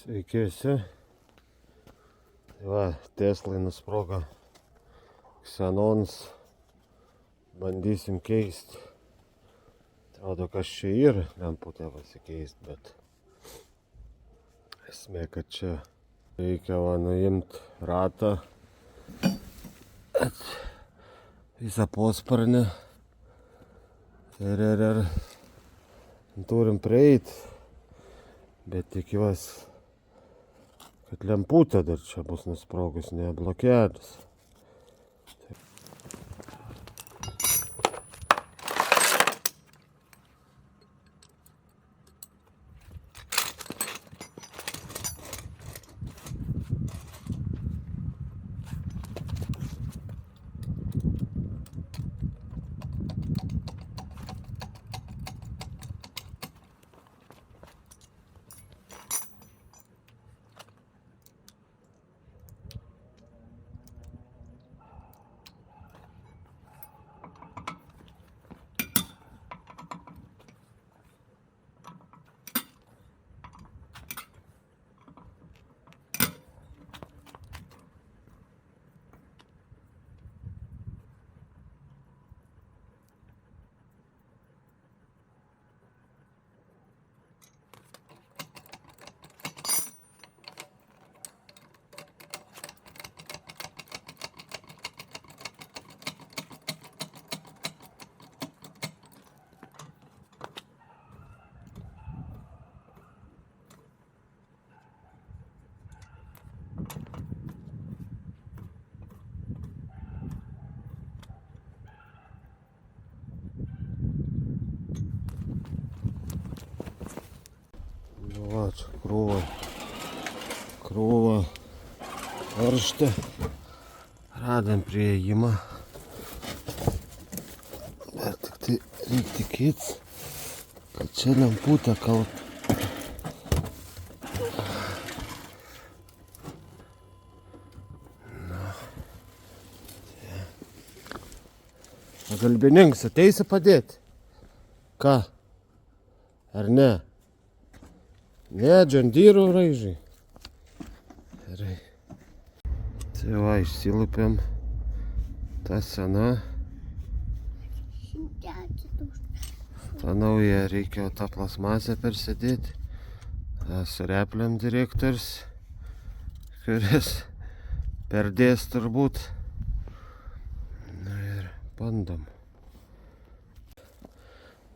Sveiki visi. Tai va, Teslai nusprogo ksenons. Bandysim keisti. Atrodo, kas čia yra, lemputę pasikeisti, bet esmė, kad čia reikia nuimti ratą, visą posparnį ir turim prieiti, bet tikiuosi, kad lemputė dar čia bus nusprogus, ne blokelis. Va, čia krūva karštą. Radom prieėjimą. Bet tik tai reikia tikėtis, kad čia lemputė kalt. Pagalbininkas ateisi padėti? Ką? Ar ne? Ne, džandyrų raižai. Gerai. Tai va, išsilupėm. Ta sena. Ta nauja, reikėjo tą plasmasę persidėti. Su repliam direktorius, kuris perdės turbūt. Na ir bandom.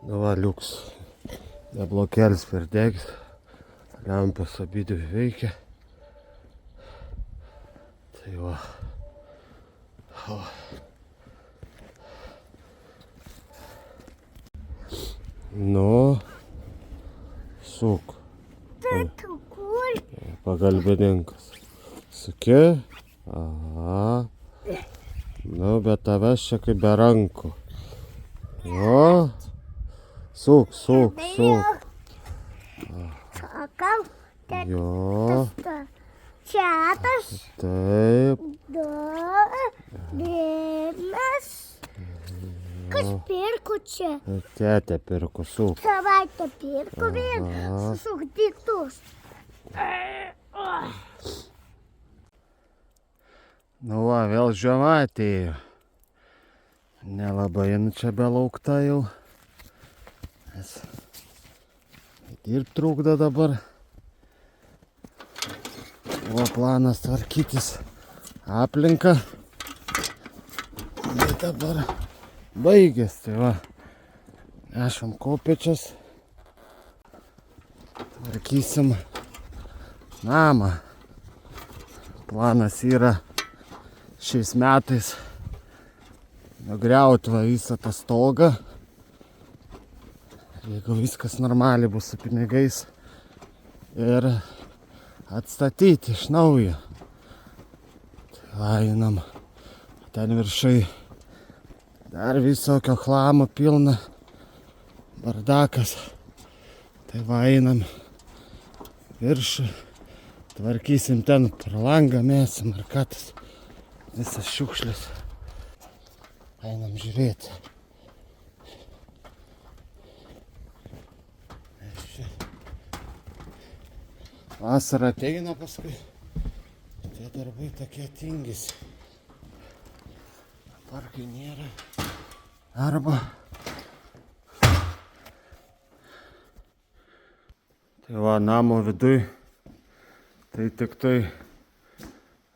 Nu va, liuks. Neblokelis perdegis. Lempas abidvi veikia. Tai va. Nu, suk. Pagalbininkas. Suki. Aha. Nu, bet tavęs čia kaip be rankų. O. Suk. Jo. Čiatas. Taip. Dėmes. Kas pirko čia? Tetė pirko, suk. Savaitę pirko vien. Susuk diktus. Nu va, vėl žiema atėjo. Nelabai čia belaukta jau. Nes dirbt trukdo dabar. O planas tvarkytis aplinką. Bet dabar baigės, tai va. Nešam kopėčias. Tvarkysim namą. Planas yra šiais metais nugriauti va visą tą stogą. Jeigu viskas normaliai bus su pinigais ir atstatyti iš naujo. Tai va, einam. Ten viršai dar visokio chlamo pilna. Bardakas. Tai va, einam viršų. Tvarkysim ten, pro langą mėsim ar ką tas. Visas šiukšlis. Einam žiūrėti. vasara ateina paskui. Tie darbai tokie tingis. Dabar kai nėra arba. Tai va, namo viduj. Tai tik tai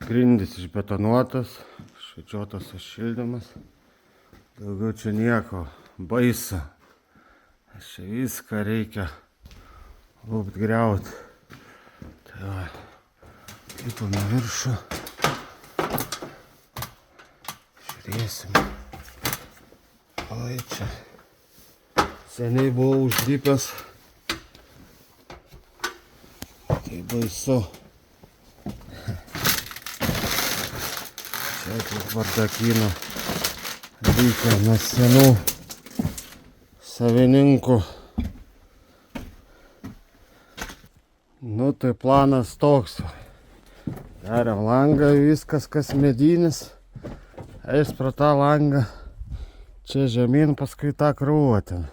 grindys išbetonuotas, švedžiotas šildymas. Daugiau čia nieko baisu. Čia viską reikia lupt griaut. Tai va, lipame viršų. Žiūrėsim. Oi, čia seniai buvau užlipęs. Tai baisu. Čia tik bardakino reikia nuo senų savininkų. Nu tai planas toks. Dariam langą, viskas kas medinis. Eis pro tą langą. Čia žemyn, paskui tą krūvą ten.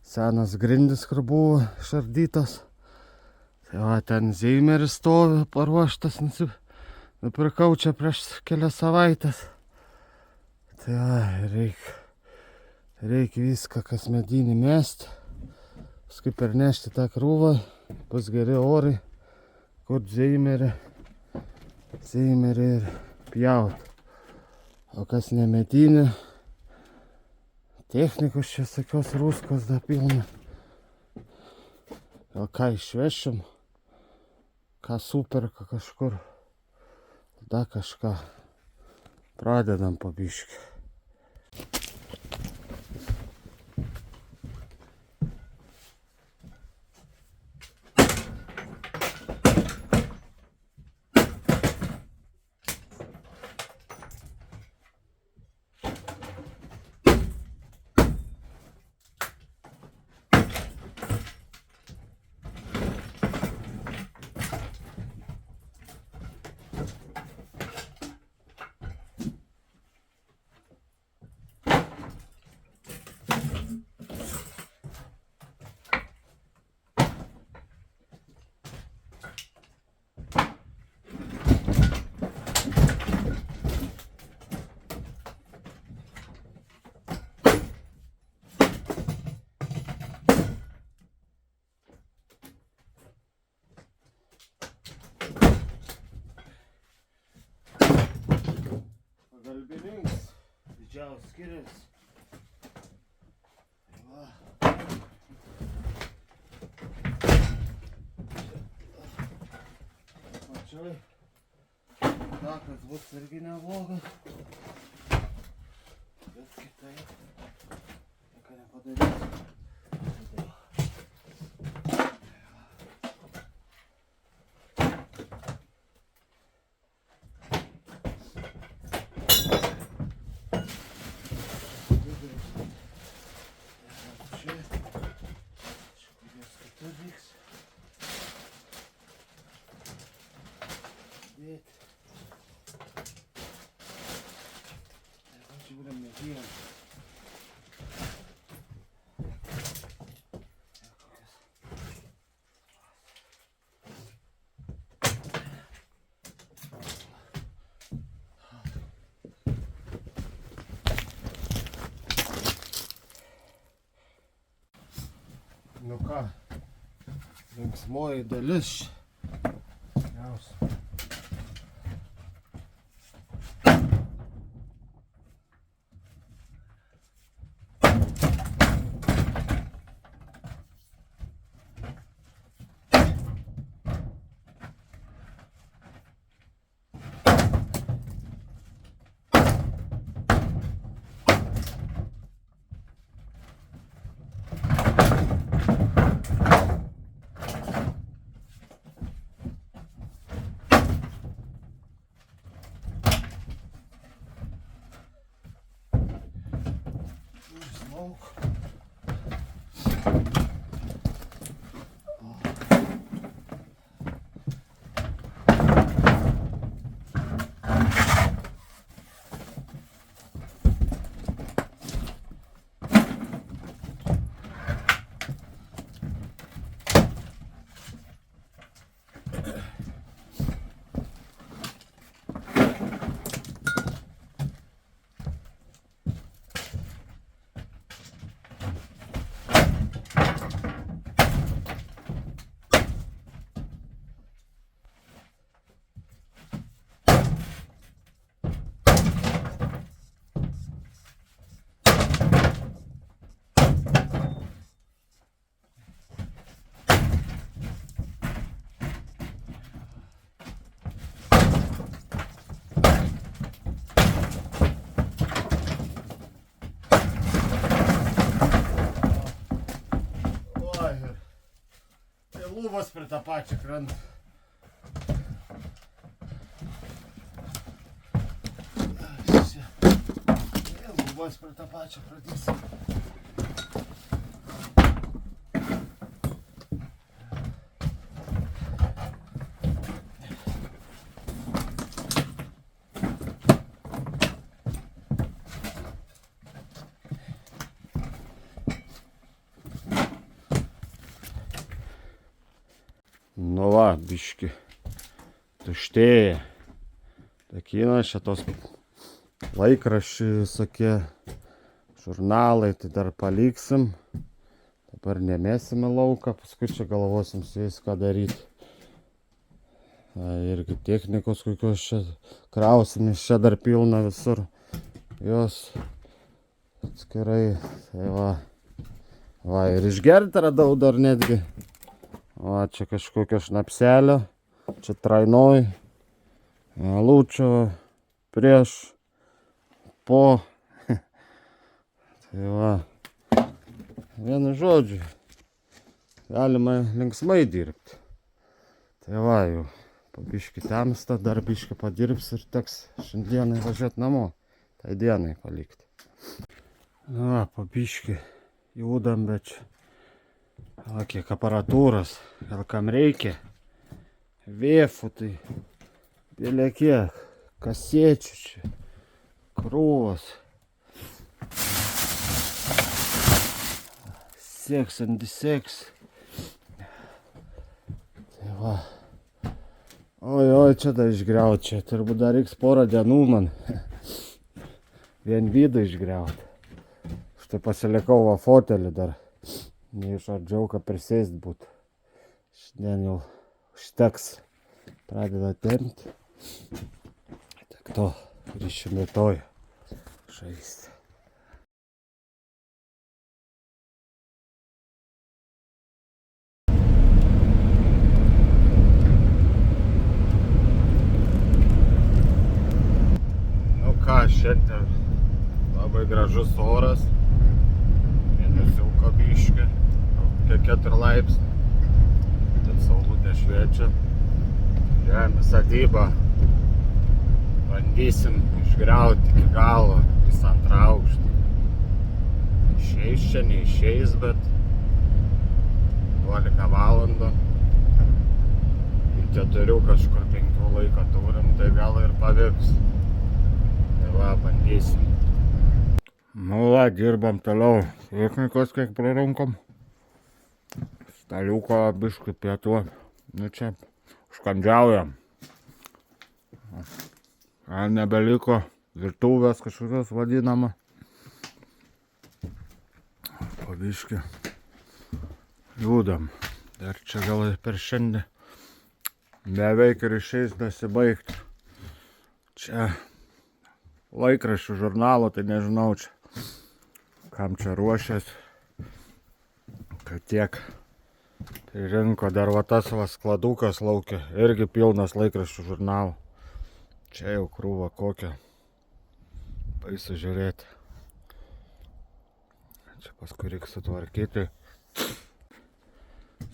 Senas grindis, kur buvo išardytas. Tai va, ten Zeimeris stovi paruoštas. Nupirkau čia prieš kelias savaitės. Tai va, reikia viską, kas medinį mesti. Paskui pernešti tą krūvą. Bus geri orai. Kur Zeimerį ir pjaut. O kas ne medinį. Technikos čia sakios ruskos da pilna. Gal ką išvešim. Ką superka kažkur. Da kažką. Pradedam po biškį. Pagalbininkas, didžiausias skiriasi. Va. Pačioj. Takas bus irgi neblogas. Bet kitaip. Nieko nepadarysiu. Nu ką, linksmoji dalis. Geriausia. lubos prie tą pačią krantą. Lubos prie tą pačią pradėsim. Nu va, biški tuštėja. Takina šitos laikraščiai visokie, žurnalai, tai dar paliksim. Dabar nemėsime lauką, paskui čia galvosim su jais ką daryti. Irgi technikos kokios čia krausimės, čia dar pilna visur. Jos atskirai, tai va. Va, ir išgerti radau dar netgi. Va, čia kažkokio šnapselio, čia trainoj, lūčio, prieš, po. Tai va, vienu žodžiu, galima linksmai dirbti. Tai va, jau pabiški temsta, dar biški padirbs ir teks šiandienai važiuoti namo, tai dienai palikti. Va, pabiški judam, bet čia. Va, kiek aparatūros, gal kam reikia, vėfų, tai bėlė kiek, kasečių čia, krūvos, 6&6, tai va, oi, čia dar išgriaut, čia turbūt dar reiks porą dienų man, vien vidų išgriaut, štai pasilikau va fotelį dar. Neišardžiau, kad prisėst būt. Šiandien jau užteks. Pradeda tempti. Tik to grįšim rytoj žaisti. Nu ką, šiandien labai gražus oras. Mėnesiuko biški. 4 laipsnių, bet saulutė šviečia. Žemė sadyba. Bandysim išgriauti iki galo visą antrą aukštą. Išeis čia, neišeis, bet 12 valandų. Iki 4 kažkur 5 laiko turim, tai gal ir pavyks. Tai va, bandysim. Nu va, dirbam toliau. Technikos kiek pririnkom. Staliuko biškį pietų. Nu čia užkandžiaujam. Nebeliko virtuvės kažkokios vadinama. Po biškį judam. Dar čia gal per šiandien beveik ir išeis nesibaigti. Čia laikraščių žurnalo, tai nežinau čia kam čia ruošės. Kad tiek pririnko dar va tas va skladukas laukia, irgi pilnas laikraščių žurnalų. Čia jau krūva kokia. Baisu žiūrėti. Čia paskui reiks sutvarkyti.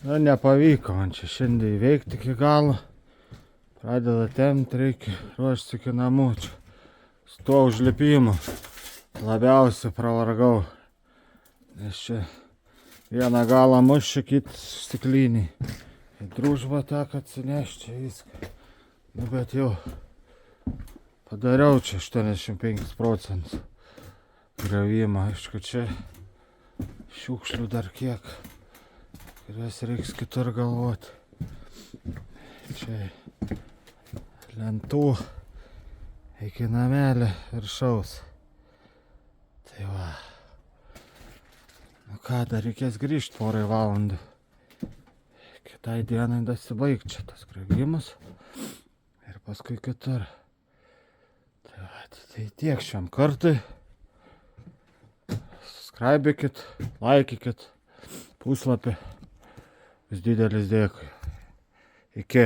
Na, nepavyko man čia šiandien įveikti iki galo. Pradeda tempti, reikia ruoštis iki namų. Čia su tuo užlipimu labiausiai pravargau. Nes čia vieną galą mušė, kitą stiklinį. Į družbą teko atsinešti viską. Nu, bet jau padariau čia 85% griovimą. Aišku, čia šiukšlių dar kiek, kurias reiks kitur galvoti. Čia lentų iki namelio viršaus. Tai va. Nu ką, dar reikės grįžti porai valandų. Kitai dienai dasibaigt čia tas griovimas. Ir paskui kitur. Tai tiek šiam kartui. Subscribekit, laikykit puslapį. Vis didelis dėkui. Iki.